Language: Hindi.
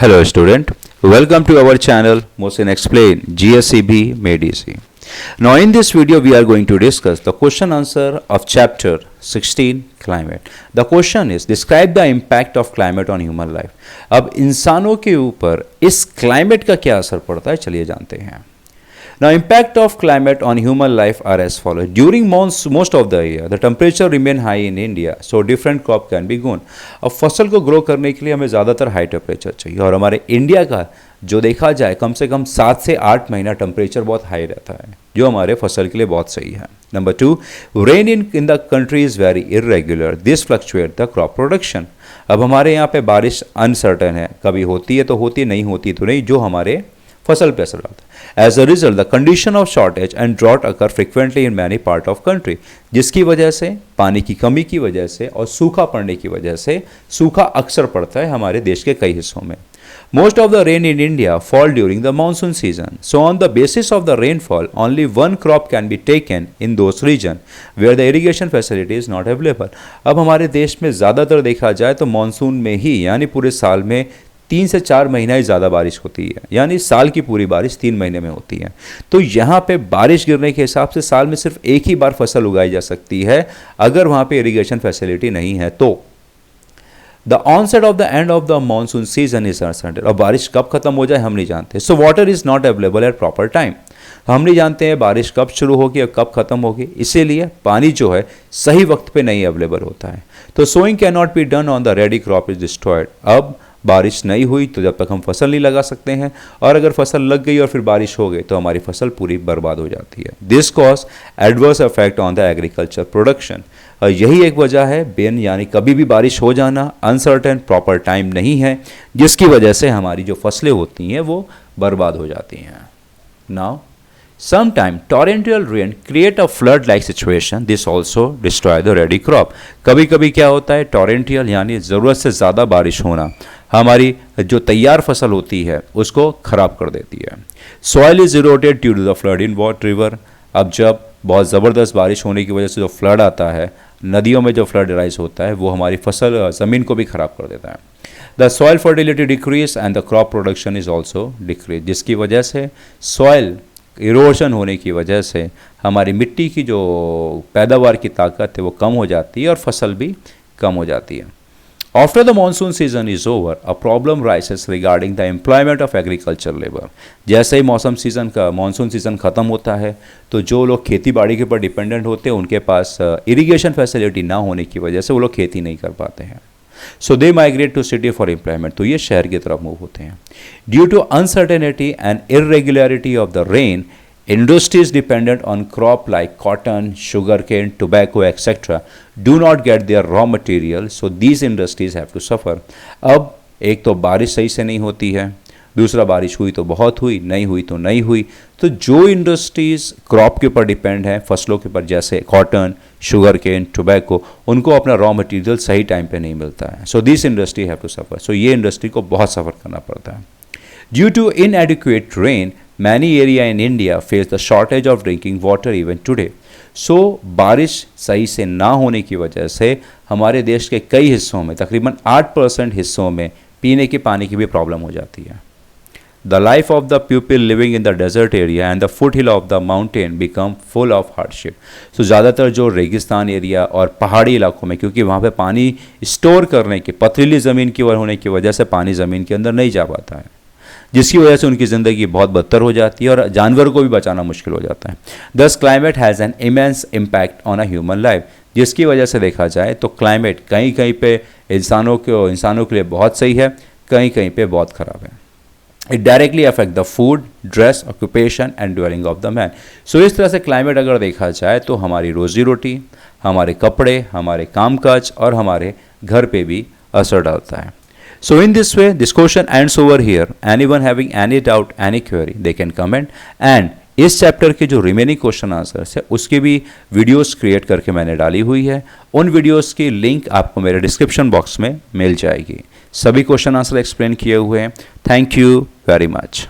Hello student, welcome to our channel Mohsin Explain GSEB Made Easy. Now in this video we are going to discuss the question answer of chapter 16 climate. The question is describe the impact of climate on human life. अब इंसानों के ऊपर इस क्लाइमेट का क्या असर पड़ता है चलिए जानते हैं. Now impact of climate on human life are as follows. During most of the year the temperature remain high in India, so different crop can be grown. अब फसल को ग्रो करने के लिए हमें ज़्यादातर हाई टेम्परेचर चाहिए और हमारे इंडिया का जो देखा जाए कम से कम 7 से 8 महीना टेम्परेचर बहुत हाई रहता है जो हमारे फसल के लिए बहुत सही है. Number 2, rain in the country is very irregular, this fluctuate the crop production. अब हमारे यहाँ पे बारिश अनसर्टन है, कभी होती है तो होती है, नहीं होती तो नहीं, जो हमारे फसल पे असर डालता है. As a result the condition of shortage and drought occur frequently in many part of country, जिसकी वजह से पानी की कमी की वजह से और सूखा पड़ने की वजह से सूखा अक्सर पड़ता है हमारे देश के कई हिस्सों में. Most of the rain in India fall during the monsoon season. So on the basis of the rainfall, only one crop can be taken in those regions where the irrigation facility is not available. अब हमारे देश में ज़्यादातर देखा जाए तो मानसून में ही यानी पूरे साल में 3 से 4 महीना ही ज़्यादा बारिश होती है, यानी साल की पूरी बारिश 3 महीने में होती है. तो यहाँ पे बारिश गिरने के हिसाब से साल में सिर्फ एक ही बार फसल उगाई जा सकती है अगर वहाँ पे इरिगेशन फैसिलिटी नहीं है तो. The onset of the end of the monsoon season is uncertain. और बारिश कब खत्म हो जाए हम नहीं जानते. So water is not available at proper time. हम नहीं जानते हैं बारिश कब शुरू होगी और कब खत्म होगी, इसीलिए पानी जो है सही वक्त पे नहीं अवेलेबल होता है. तो sowing can not be done on the ready crop is destroyed. अब बारिश नहीं हुई तो जब तक हम फसल नहीं लगा सकते हैं, और अगर फसल लग गई और फिर बारिश हो गई तो हमारी फसल पूरी बर्बाद हो जाती है. This cause adverse effect on the agriculture production. और यही एक वजह है बेन यानी कभी भी बारिश हो जाना, अनसर्टेन प्रॉपर टाइम नहीं है, जिसकी वजह से हमारी जो फसलें होती हैं वो बर्बाद हो जाती हैं. Now Sometime torrential rain create a flood-like situation. This also destroy the ready crop. कभी कभी क्या होता है torrential यानी ज़रूरत से ज़्यादा बारिश होना हमारी जो तैयार फसल होती है उसको ख़राब कर देती है. Soil is eroded due to the flood in what river. अब जब बहुत ज़बरदस्त बारिश होने की वजह से जो फ्लड आता है, नदियों में जो फ्लड राइज होता है वो हमारी फसल ज़मीन को भी ख़राब कर देता है. The soil fertility decrease and the crop production is also decrease, जिसकी वजह से सॉइल इरोशन होने की वजह से हमारी मिट्टी की जो पैदावार की ताकत है वो कम हो जाती है और फसल भी कम हो जाती है. After the monsoon season is over a problem राइसेस regarding the employment of agriculture labour. जैसे ही मानसून सीज़न ख़त्म होता है तो जो लोग खेती बाड़ी के ऊपर डिपेंडेंट होते हैं उनके पास इरीगेशन फैसिलिटी ना होने की वजह से वो लोग खेती नहीं कर पाते हैं. So they migrate to city for employment, तो ये शहर की तरफ मूव होते हैं. Due to uncertainty and irregularity of the rain, industries dependent on crop like cotton, sugar cane, tobacco etcetera do not get their raw material, so these industries have to suffer. अब एक तो बारिश सही से नहीं होती है, दूसरा बारिश हुई तो बहुत हुई, नहीं हुई तो नहीं हुई. तो जो इंडस्ट्रीज़ क्रॉप के ऊपर डिपेंड हैं, फसलों के ऊपर, जैसे कॉटन, शुगर केन, टोबैको, उनको अपना रॉ मटेरियल सही टाइम पे नहीं मिलता है. So this industry have to suffer. So ये इंडस्ट्री को बहुत सफ़र करना पड़ता है. Due to inadequate rain many area in India face the shortage of drinking water even today. So बारिश सही से ना होने की वजह से हमारे देश के कई हिस्सों में, तकरीबन 8% हिस्सों में पीने के पानी की भी प्रॉब्लम हो जाती है. The life of the people living in the desert area and the foothill of the mountain become full of hardship. So ज़्यादातर जो रेगिस्तान एरिया और पहाड़ी इलाकों में, क्योंकि वहाँ पे पानी स्टोर करने की पथरीली ज़मीन की ओर होने की वजह से पानी ज़मीन के अंदर नहीं जा पाता है, जिसकी वजह से उनकी ज़िंदगी बहुत बदतर हो जाती है और जानवर को भी बचाना मुश्किल हो जाता है. Thus climate has an immense impact on a human life. जिसकी वजह से देखा जाए तो क्लाइमेट कहीं कहीं पे इंसानों के लिए बहुत सही है, कहीं कहीं पे बहुत ख़राब है. It directly affect the food, dress, occupation and dwelling of the man. So इस तरह से क्लाइमेट अगर देखा जाए तो हमारी रोजी रोटी, हमारे कपड़े, हमारे कामकाज और हमारे घर पे भी असर डालता है. So in this way, this question ends over here. Anyone having any doubt, any query, they can comment. And इस चैप्टर के जो रिमेनिंग क्वेश्चन आंसर्स है उसकी भी वीडियोस क्रिएट करके मैंने डाली हुई है. उन वीडियोस की लिंक आपको मेरे डिस्क्रिप्शन बॉक्स में मिल जाएगी. सभी क्वेश्चन आंसर एक्सप्लेन किए हुए हैं. Thank you very much.